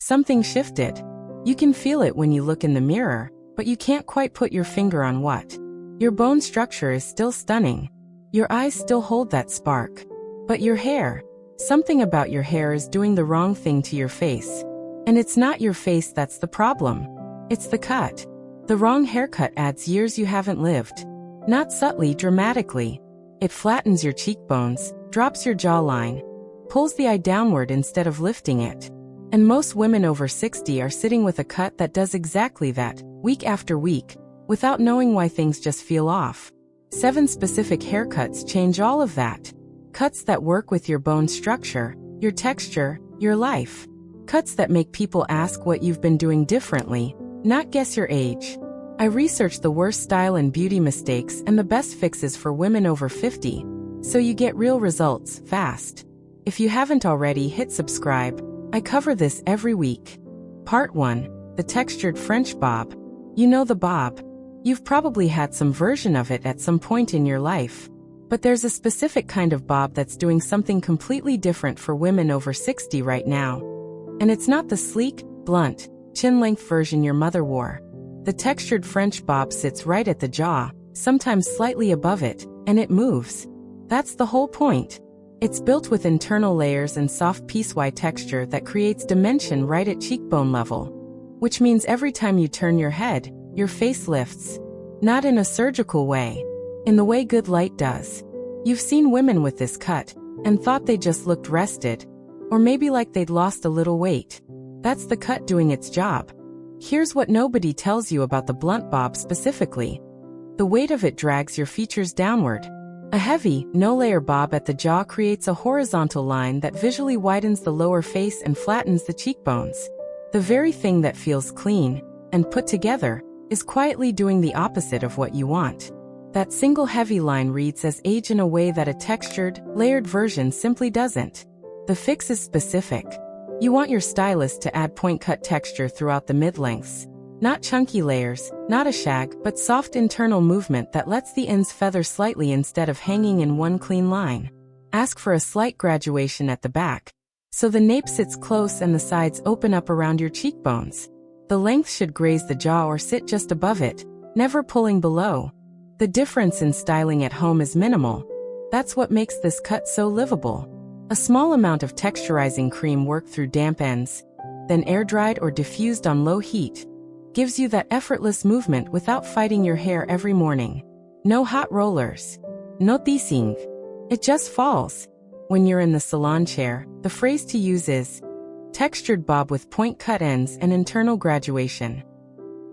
Something shifted. You can feel it when you look in the mirror, but you can't quite put your finger on what. Your bone structure is still stunning. Your eyes still hold that spark. But your hair, something about your hair is doing the wrong thing to your face. And it's not your face that's the problem. It's the cut. The wrong haircut adds years you haven't lived. Not subtly, dramatically. It flattens your cheekbones, drops your jawline, pulls the eye downward instead of lifting it. And most women over 60 are sitting with a cut that does exactly that, week after week, without knowing why things just feel off. 7 specific haircuts change all of that. Cuts that work with your bone structure, your texture, your life. Cuts that make people ask what you've been doing differently, not guess your age. I researched the worst style and beauty mistakes and the best fixes for women over 50, so you get real results, fast. If you haven't already, hit subscribe. I cover this every week. Part 1. The textured French bob. You know the bob. You've probably had some version of it at some point in your life. But there's a specific kind of bob that's doing something completely different for women over 60 right now. And it's not the sleek, blunt, chin-length version your mother wore. The textured French bob sits right at the jaw, sometimes slightly above it, and it moves. That's the whole point. It's built with internal layers and soft piecewise texture that creates dimension right at cheekbone level. Which means every time you turn your head, your face lifts. Not in a surgical way. In the way good light does. You've seen women with this cut, and thought they just looked rested. Or maybe like they'd lost a little weight. That's the cut doing its job. Here's what nobody tells you about the blunt bob specifically. The weight of it drags your features downward. A heavy, no-layer bob at the jaw creates a horizontal line that visually widens the lower face and flattens the cheekbones. The very thing that feels clean and put together is quietly doing the opposite of what you want. That single heavy line reads as age in a way that a textured, layered version simply doesn't. The fix is specific. You want your stylist to add point-cut texture throughout the mid-lengths. Not chunky layers, not a shag, but soft internal movement that lets the ends feather slightly instead of hanging in one clean line. Ask for a slight graduation at the back, so the nape sits close and the sides open up around your cheekbones. The length should graze the jaw or sit just above it, never pulling below. The difference in styling at home is minimal. That's what makes this cut so livable. A small amount of texturizing cream worked through damp ends, then air-dried or diffused on low heat, gives you that effortless movement without fighting your hair every morning. No hot rollers. No teasing. It just falls. When you're in the salon chair, the phrase to use is textured bob with point cut ends and internal graduation.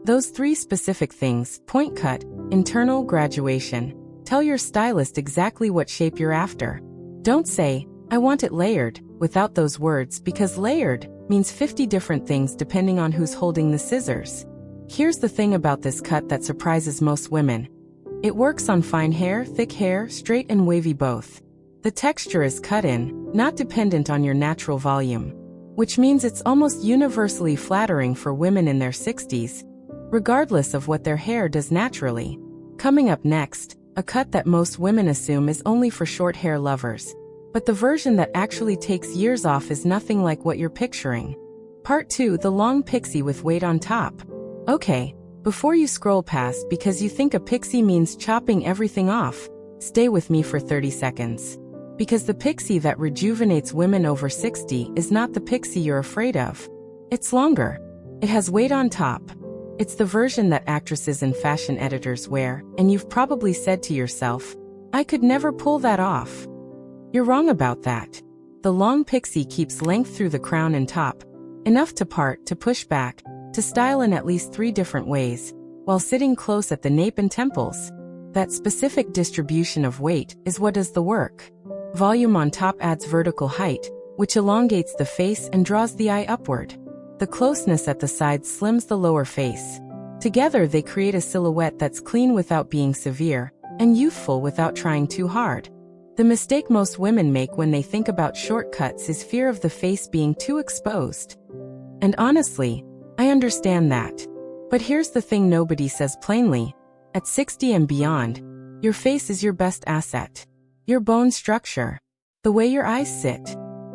Those 3 specific things, point cut, internal graduation, tell your stylist exactly what shape you're after. Don't say, I want it layered, without those words, because layered means 50 different things depending on who's holding the scissors. Here's the thing about this cut that surprises most women. It works on fine hair, thick hair, straight and wavy both. The texture is cut in, not dependent on your natural volume. Which means it's almost universally flattering for women in their 60s, regardless of what their hair does naturally. Coming up next, a cut that most women assume is only for short hair lovers. But the version that actually takes years off is nothing like what you're picturing. Part 2. The long pixie with weight on top. Okay, before you scroll past because you think a pixie means chopping everything off, stay with me for 30 seconds. Because the pixie that rejuvenates women over 60 is not the pixie you're afraid of. It's longer. It has weight on top. It's the version that actresses and fashion editors wear, and you've probably said to yourself, I could never pull that off. You're wrong about that. The long pixie keeps length through the crown and top, enough to part, to push back, to style in at least 3 different ways, while sitting close at the nape and temples. That specific distribution of weight is what does the work. Volume on top adds vertical height, which elongates the face and draws the eye upward. The closeness at the sides slims the lower face. Together they create a silhouette that's clean without being severe, and youthful without trying too hard. The mistake most women make when they think about shortcuts is fear of the face being too exposed. And honestly, I understand that. But here's the thing nobody says plainly. At 60 and beyond, your face is your best asset. Your bone structure. The way your eyes sit.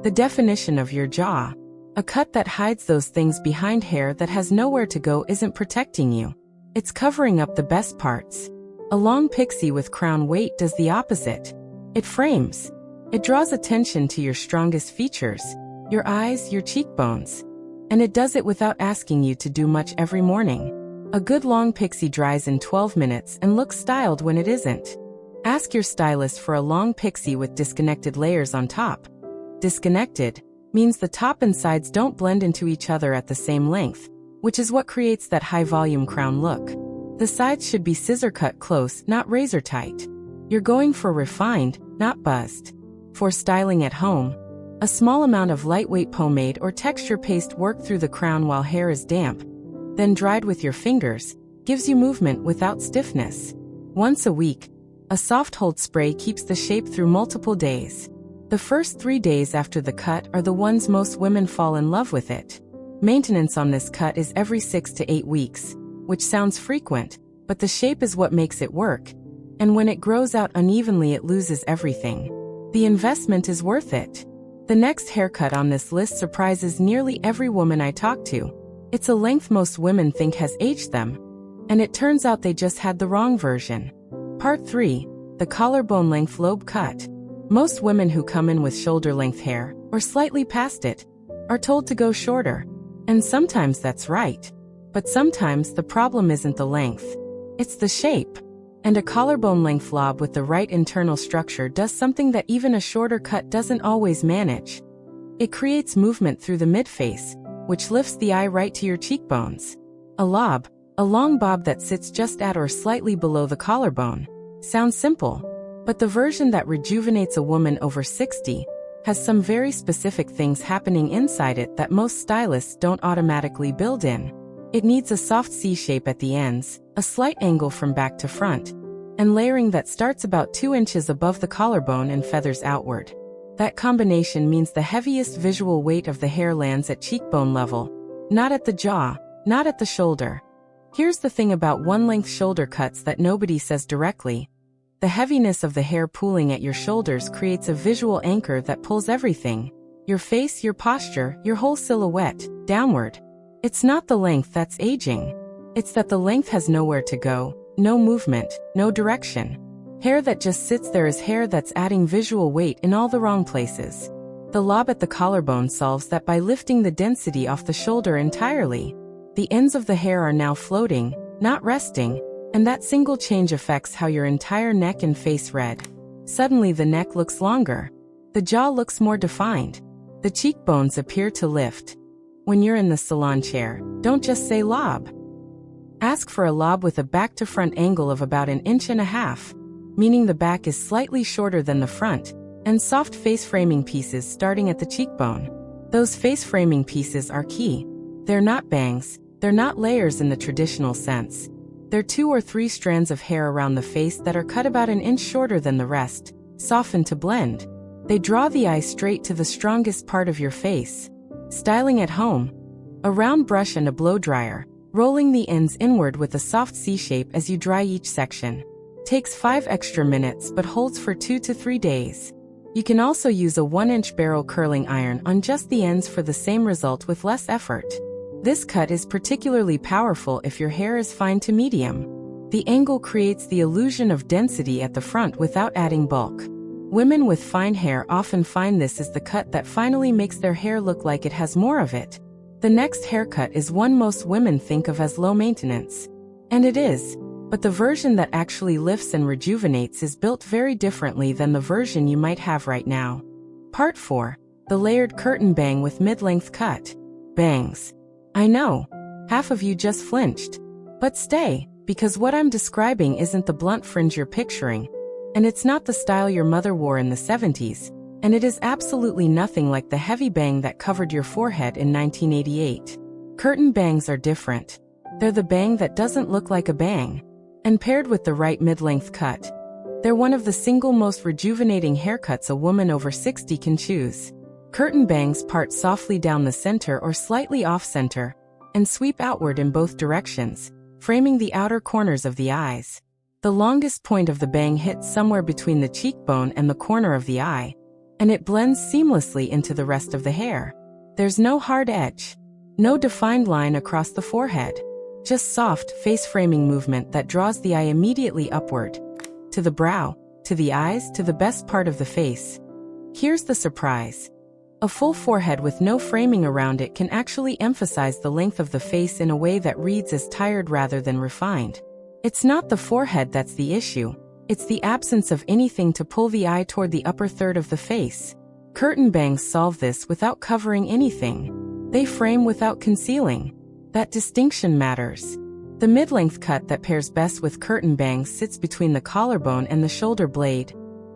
The definition of your jaw. A cut that hides those things behind hair that has nowhere to go isn't protecting you. It's covering up the best parts. A long pixie with crown weight does the opposite. It frames. It draws attention to your strongest features, your eyes, your cheekbones. And it does it without asking you to do much every morning. A good long pixie dries in 12 minutes and looks styled when it isn't. Ask your stylist for a long pixie with disconnected layers on top. Disconnected means the top and sides don't blend into each other at the same length, which is what creates that high-volume crown look. The sides should be scissor-cut close, not razor-tight. You're going for refined, not buzzed. For styling at home, a small amount of lightweight pomade or texture paste worked through the crown while hair is damp, then dried with your fingers, gives you movement without stiffness. Once a week, a soft hold spray keeps the shape through multiple days. The first 3 days after the cut are the ones most women fall in love with it. Maintenance on this cut is every 6 to 8 weeks, which sounds frequent, but the shape is what makes it work. And when it grows out unevenly, it loses everything. The investment is worth it. The next haircut on this list surprises nearly every woman I talk to. It's a length most women think has aged them. And it turns out they just had the wrong version. Part 3. The collarbone length lobe cut. Most women who come in with shoulder-length hair, or slightly past it, are told to go shorter. And sometimes that's right. But sometimes the problem isn't the length. It's the shape. And a collarbone-length lob with the right internal structure does something that even a shorter cut doesn't always manage. It creates movement through the midface, which lifts the eye right to your cheekbones. A lob, a long bob that sits just at or slightly below the collarbone. Sounds simple. But the version that rejuvenates a woman over 60 has some very specific things happening inside it that most stylists don't automatically build in. It needs a soft C shape at the ends, a slight angle from back to front, and layering that starts about 2 inches above the collarbone and feathers outward. That combination means the heaviest visual weight of the hair lands at cheekbone level, not at the jaw, not at the shoulder. Here's the thing about one-length shoulder cuts that nobody says directly. The heaviness of the hair pooling at your shoulders creates a visual anchor that pulls everything, your face, your posture, your whole silhouette, downward. It's not the length that's aging. It's that the length has nowhere to go, no movement, no direction. Hair that just sits there is hair that's adding visual weight in all the wrong places. The lob at the collarbone solves that by lifting the density off the shoulder entirely. The ends of the hair are now floating, not resting, and that single change affects how your entire neck and face read. Suddenly the neck looks longer. The jaw looks more defined. The cheekbones appear to lift. When you're in the salon chair, don't just say lob. Ask for a lob with a back-to-front angle of about 1.5 inches, meaning the back is slightly shorter than the front, and soft face framing pieces starting at the cheekbone. Those face framing pieces are key. They're not bangs, they're not layers in the traditional sense. They're 2 or 3 strands of hair around the face that are cut about 1 inch shorter than the rest, softened to blend. They draw the eye straight to the strongest part of your face. Styling at home. A round brush and a blow dryer, rolling the ends inward with a soft C shape as you dry each section. Takes 5 extra minutes but holds for 2 to 3 days. You can also use a 1-inch barrel curling iron on just the ends for the same result with less effort. This cut is particularly powerful if your hair is fine to medium. The angle creates the illusion of density at the front without adding bulk. Women with fine hair often find this is the cut that finally makes their hair look like it has more of it. The next haircut is one most women think of as low maintenance. And it is, but the version that actually lifts and rejuvenates is built very differently than the version you might have right now. Part 4. The layered curtain bang with mid-length cut. Bangs. I know, half of you just flinched. But stay, because what I'm describing isn't the blunt fringe you're picturing. And it's not the style your mother wore in the 70s. And it is absolutely nothing like the heavy bang that covered your forehead in 1988. Curtain bangs are different. They're the bang that doesn't look like a bang. And paired with the right mid-length cut, they're one of the single most rejuvenating haircuts a woman over 60 can choose. Curtain bangs part softly down the center or slightly off-center, and sweep outward in both directions, framing the outer corners of the eyes. The longest point of the bang hits somewhere between the cheekbone and the corner of the eye, and it blends seamlessly into the rest of the hair. There's no hard edge. No defined line across the forehead. Just soft, face-framing movement that draws the eye immediately upward. To the brow, to the eyes, to the best part of the face. Here's the surprise. A full forehead with no framing around it can actually emphasize the length of the face in a way that reads as tired rather than refined. It's not the forehead that's the issue. It's the absence of anything to pull the eye toward the upper third of the face. Curtain bangs solve this without covering anything. They frame without concealing. That distinction matters. The mid-length cut that pairs best with curtain bangs sits between the collarbone and the shoulder blade.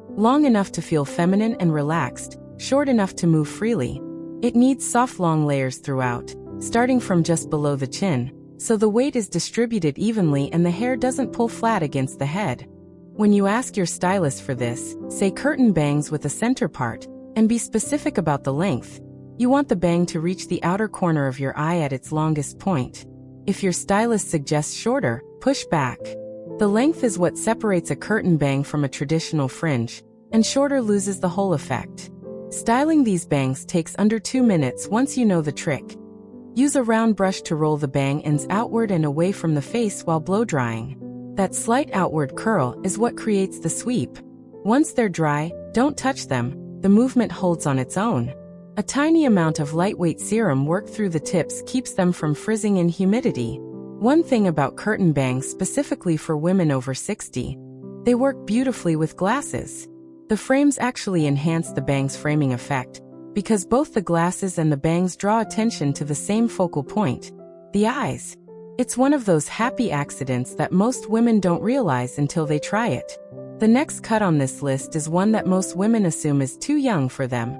Long enough to feel feminine and relaxed, short enough to move freely. It needs soft long layers throughout, starting from just below the chin, so the weight is distributed evenly and the hair doesn't pull flat against the head. When you ask your stylist for this, say curtain bangs with a center part, and be specific about the length. You want the bang to reach the outer corner of your eye at its longest point. If your stylist suggests shorter, push back. The length is what separates a curtain bang from a traditional fringe, and shorter loses the whole effect. Styling these bangs takes under 2 minutes once you know the trick. Use a round brush to roll the bang ends outward and away from the face while blow drying. That slight outward curl is what creates the sweep. Once they're dry, don't touch them. The movement holds on its own. A tiny amount of lightweight serum worked through the tips keeps them from frizzing in humidity. One thing about curtain bangs specifically for women over 60, they work beautifully with glasses. The frames actually enhance the bang's framing effect, because both the glasses and the bangs draw attention to the same focal point, the eyes. It's one of those happy accidents that most women don't realize until they try it. The next cut on this list is one that most women assume is too young for them.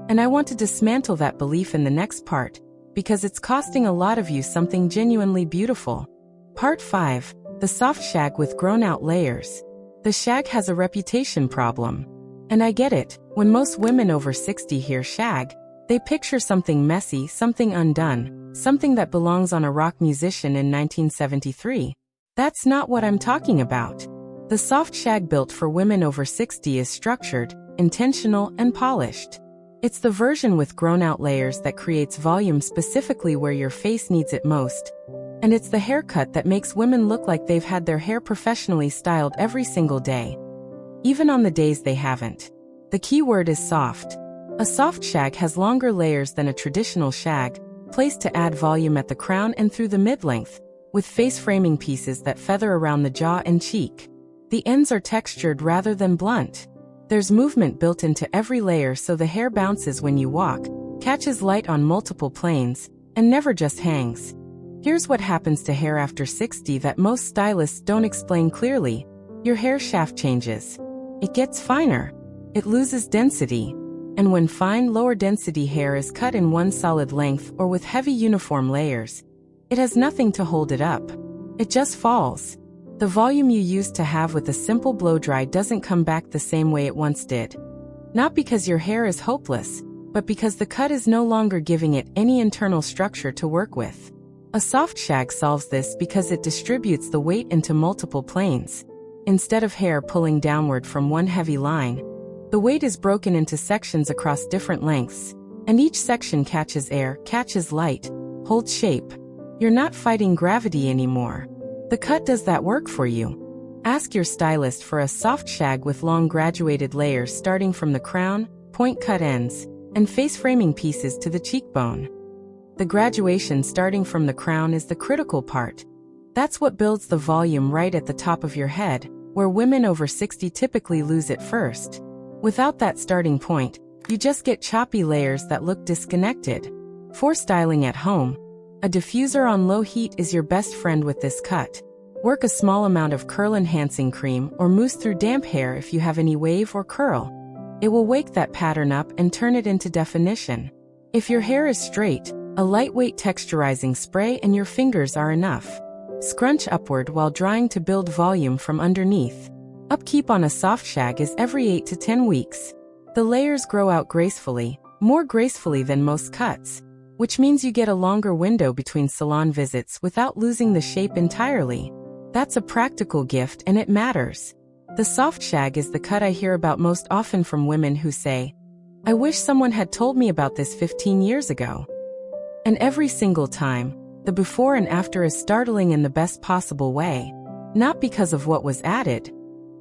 And I want to dismantle that belief in the next part, because it's costing a lot of you something genuinely beautiful. Part 5. The soft shag with grown-out layers. The shag has a reputation problem. And I get it, when most women over 60 hear shag, they picture something messy, something undone, something that belongs on a rock musician in 1973. That's not what I'm talking about. The soft shag built for women over 60 is structured, intentional, and polished. It's the version with grown-out layers that creates volume specifically where your face needs it most. And it's the haircut that makes women look like they've had their hair professionally styled every single day, even on the days they haven't. The key word is soft. A soft shag has longer layers than a traditional shag, placed to add volume at the crown and through the mid-length, with face-framing pieces that feather around the jaw and cheek. The ends are textured rather than blunt. There's movement built into every layer so the hair bounces when you walk, catches light on multiple planes, and never just hangs. Here's what happens to hair after 60 that most stylists don't explain clearly. Your hair shaft changes. It gets finer. It loses density. And when fine, lower density hair is cut in one solid length or with heavy uniform layers, it has nothing to hold it up. It just falls. The volume you used to have with a simple blow dry doesn't come back the same way it once did. Not because your hair is hopeless, but because the cut is no longer giving it any internal structure to work with. A soft shag solves this because it distributes the weight into multiple planes. Instead of hair pulling downward from one heavy line, the weight is broken into sections across different lengths, and each section catches air, catches light, holds shape. You're not fighting gravity anymore. The cut does that work for you. Ask your stylist for a soft shag with long graduated layers starting from the crown, point cut ends, and face framing pieces to the cheekbone. The graduation starting from the crown is the critical part. That's what builds the volume right at the top of your head, where women over 60 typically lose it first. Without that starting point, you just get choppy layers that look disconnected. For styling at home, a diffuser on low heat is your best friend with this cut. Work a small amount of curl-enhancing cream or mousse through damp hair if you have any wave or curl. It will wake that pattern up and turn it into definition. If your hair is straight, a lightweight texturizing spray and your fingers are enough. Scrunch upward while drying to build volume from underneath. Upkeep on a soft shag is every 8 to 10 weeks. The layers grow out gracefully, more gracefully than most cuts, which means you get a longer window between salon visits without losing the shape entirely. That's a practical gift and it matters. The soft shag is the cut I hear about most often from women who say, "I wish someone had told me about this 15 years ago." And every single time, the before and after is startling in the best possible way. Not because of what was added,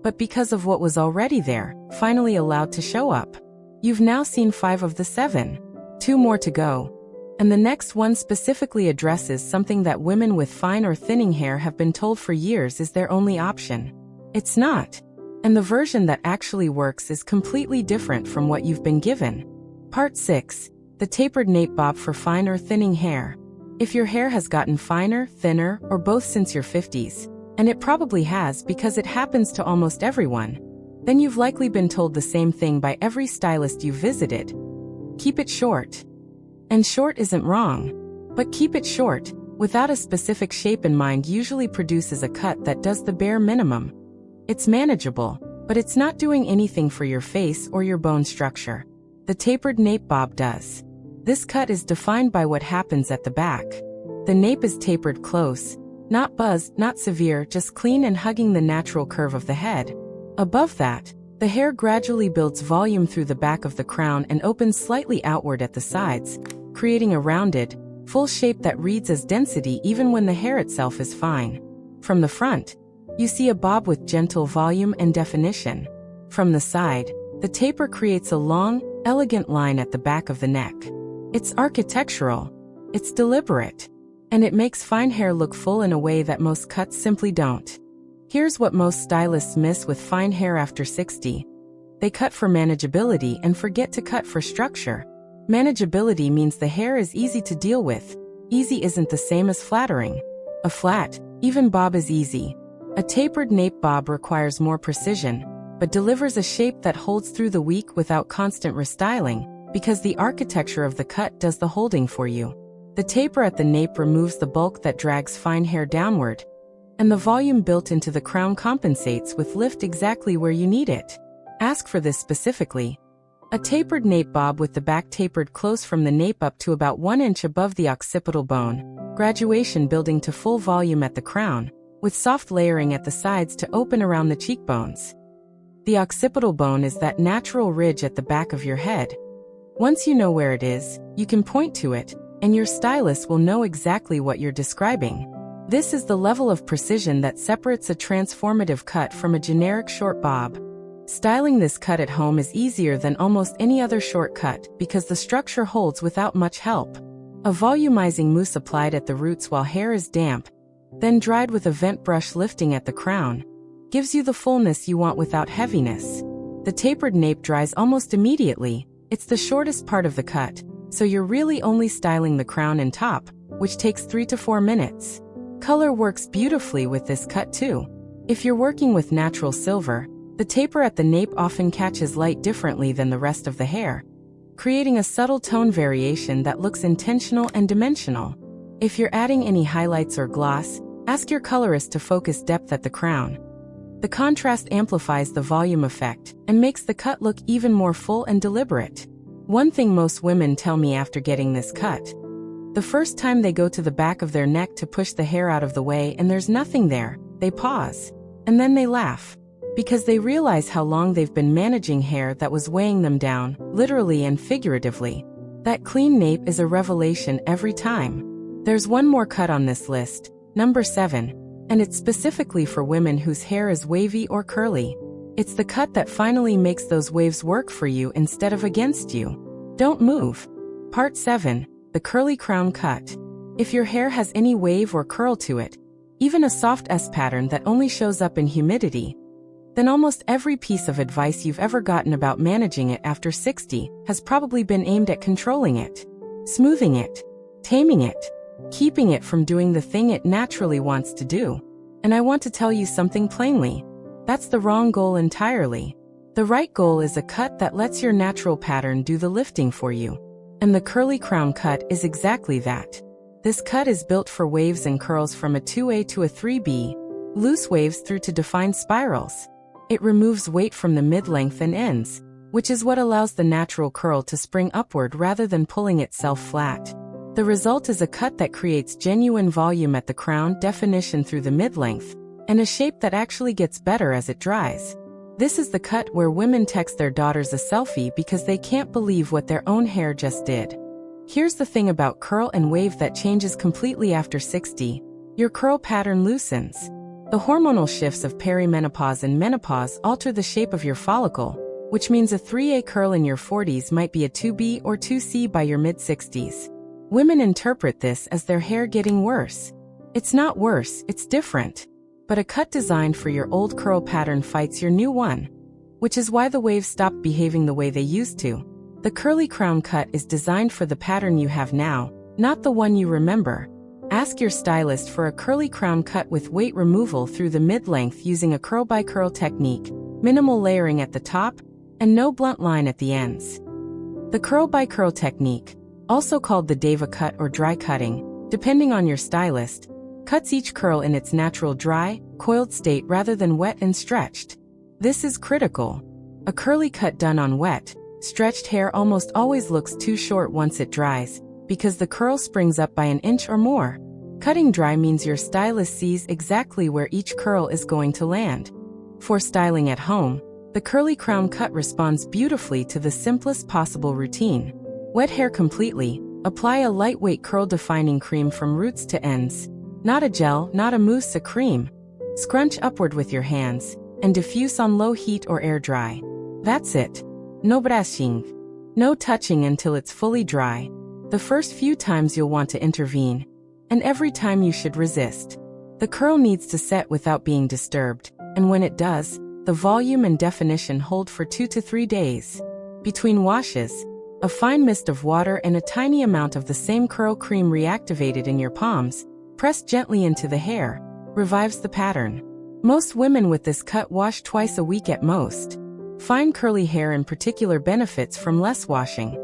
but because of what was already there, finally allowed to show up. You've now seen 5 of the 7. 2 more to go. And the next one specifically addresses something that women with fine or thinning hair have been told for years is their only option. It's not. And the version that actually works is completely different from what you've been given. Part 6. The tapered nape bob for fine or thinning hair. If your hair has gotten finer, thinner, or both since your 50s, and it probably has because it happens to almost everyone, then you've likely been told the same thing by every stylist you've visited. Keep it short. And short isn't wrong. But keep it short, without a specific shape in mind, usually produces a cut that does the bare minimum. It's manageable, but it's not doing anything for your face or your bone structure. The tapered nape bob does. This cut is defined by what happens at the back. The nape is tapered close, not buzzed, not severe, just clean and hugging the natural curve of the head. Above that, the hair gradually builds volume through the back of the crown and opens slightly outward at the sides, creating a rounded, full shape that reads as density even when the hair itself is fine. From the front, you see a bob with gentle volume and definition. From the side, the taper creates a long, elegant line at the back of the neck. It's architectural, it's deliberate, and it makes fine hair look full in a way that most cuts simply don't. Here's what most stylists miss with fine hair after 60. They cut for manageability and forget to cut for structure. Manageability means the hair is easy to deal with. Easy isn't the same as flattering. A flat, even bob is easy. A tapered nape bob requires more precision, but delivers a shape that holds through the week without constant restyling, because the architecture of the cut does the holding for you. The taper at the nape removes the bulk that drags fine hair downward, and the volume built into the crown compensates with lift exactly where you need it. Ask for this specifically. A tapered nape bob with the back tapered close from the nape up to about 1 inch above the occipital bone, graduation building to full volume at the crown, with soft layering at the sides to open around the cheekbones. The occipital bone is that natural ridge at the back of your head. Once you know where it is, you can point to it, and your stylist will know exactly what you're describing. This is the level of precision that separates a transformative cut from a generic short bob. Styling this cut at home is easier than almost any other short cut because the structure holds without much help. A volumizing mousse applied at the roots while hair is damp, then dried with a vent brush lifting at the crown, gives you the fullness you want without heaviness. The tapered nape dries almost immediately. It's the shortest part of the cut, so you're really only styling the crown and top, which takes 3 to 4 minutes. Color works beautifully with this cut too. If you're working with natural silver, the taper at the nape often catches light differently than the rest of the hair, creating a subtle tone variation that looks intentional and dimensional. If you're adding any highlights or gloss, ask your colorist to focus depth at the crown. The contrast amplifies the volume effect and makes the cut look even more full and deliberate. One thing most women tell me after getting this cut: the first time they go to the back of their neck to push the hair out of the way and there's nothing there, they pause. And then they laugh. Because they realize how long they've been managing hair that was weighing them down, literally and figuratively. That clean nape is a revelation every time. There's one more cut on this list, number 7. And it's specifically for women whose hair is wavy or curly. It's the cut that finally makes those waves work for you instead of against you. Don't move. Part 7. The curly crown cut. If your hair has any wave or curl to it, even a soft S pattern that only shows up in humidity, then almost every piece of advice you've ever gotten about managing it after 60 has probably been aimed at controlling it, smoothing it, taming it, keeping it from doing the thing it naturally wants to do. And I want to tell you something plainly. That's the wrong goal entirely. The right goal is a cut that lets your natural pattern do the lifting for you. And the curly crown cut is exactly that. This cut is built for waves and curls from a 2A to a 3B, loose waves through to defined spirals. It removes weight from the mid-length and ends, which is what allows the natural curl to spring upward rather than pulling itself flat. The result is a cut that creates genuine volume at the crown, definition through the mid-length, and a shape that actually gets better as it dries. This is the cut where women text their daughters a selfie because they can't believe what their own hair just did. Here's the thing about curl and wave that changes completely after 60. Your curl pattern loosens. The hormonal shifts of perimenopause and menopause alter the shape of your follicle, which means a 3A curl in your 40s might be a 2B or 2C by your mid-60s. Women interpret this as their hair getting worse. It's not worse, it's different. But a cut designed for your old curl pattern fights your new one. Which is why the waves stopped behaving the way they used to. The curly crown cut is designed for the pattern you have now, not the one you remember. Ask your stylist for a curly crown cut with weight removal through the mid-length using a curl-by-curl technique, minimal layering at the top, and no blunt line at the ends. The curl-by-curl technique, also called the Deva cut or dry cutting, depending on your stylist, cuts each curl in its natural dry, coiled state rather than wet and stretched. This is critical. A curly cut done on wet, stretched hair almost always looks too short once it dries, because the curl springs up by an inch or more. Cutting dry means your stylist sees exactly where each curl is going to land. For styling at home, the curly crown cut responds beautifully to the simplest possible routine. Wet hair completely, apply a lightweight curl-defining cream from roots to ends. Not a gel, not a mousse, a cream. Scrunch upward with your hands, and diffuse on low heat or air dry. That's it. No brushing. No touching until it's fully dry. The first few times you'll want to intervene, and every time you should resist. The curl needs to set without being disturbed, and when it does, the volume and definition hold for 2 to 3 days. Between washes, a fine mist of water and a tiny amount of the same curl cream reactivated in your palms, pressed gently into the hair, revives the pattern. Most women with this cut wash twice a week at most. Fine curly hair in particular benefits from less washing.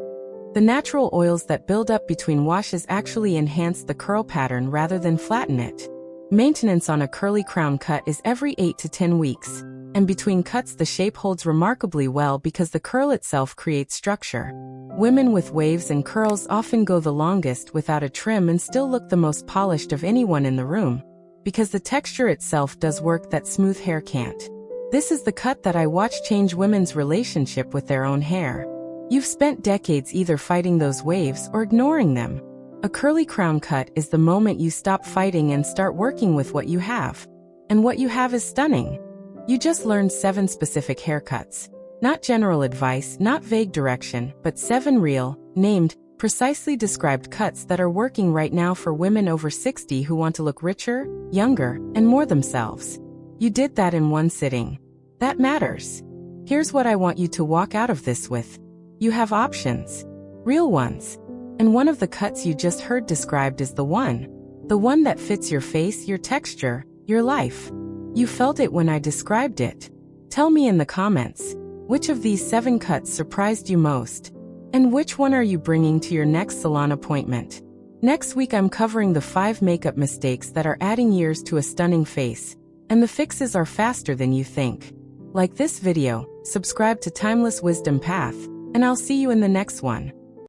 The natural oils that build up between washes actually enhance the curl pattern rather than flatten it. Maintenance on a curly crown cut is every 8 to 10 weeks, and between cuts the shape holds remarkably well because the curl itself creates structure. Women with waves and curls often go the longest without a trim and still look the most polished of anyone in the room, because the texture itself does work that smooth hair can't. This is the cut that I watch change women's relationship with their own hair. You've spent decades either fighting those waves or ignoring them. A curly crown cut is the moment you stop fighting and start working with what you have. And what you have is stunning. You just learned 7 specific haircuts. Not general advice, not vague direction, but 7 real, named, precisely described cuts that are working right now for women over 60 who want to look richer, younger, and more themselves. You did that in one sitting. That matters. Here's what I want you to walk out of this with. You have options. Real ones. And one of the cuts you just heard described is the one. The one that fits your face, your texture, your life. You felt it when I described it. Tell me in the comments, which of these 7 cuts surprised you most? And which one are you bringing to your next salon appointment? Next week I'm covering the 5 makeup mistakes that are adding years to a stunning face. And the fixes are faster than you think. Like this video, subscribe to Timeless Wisdom Path, and I'll see you in the next one.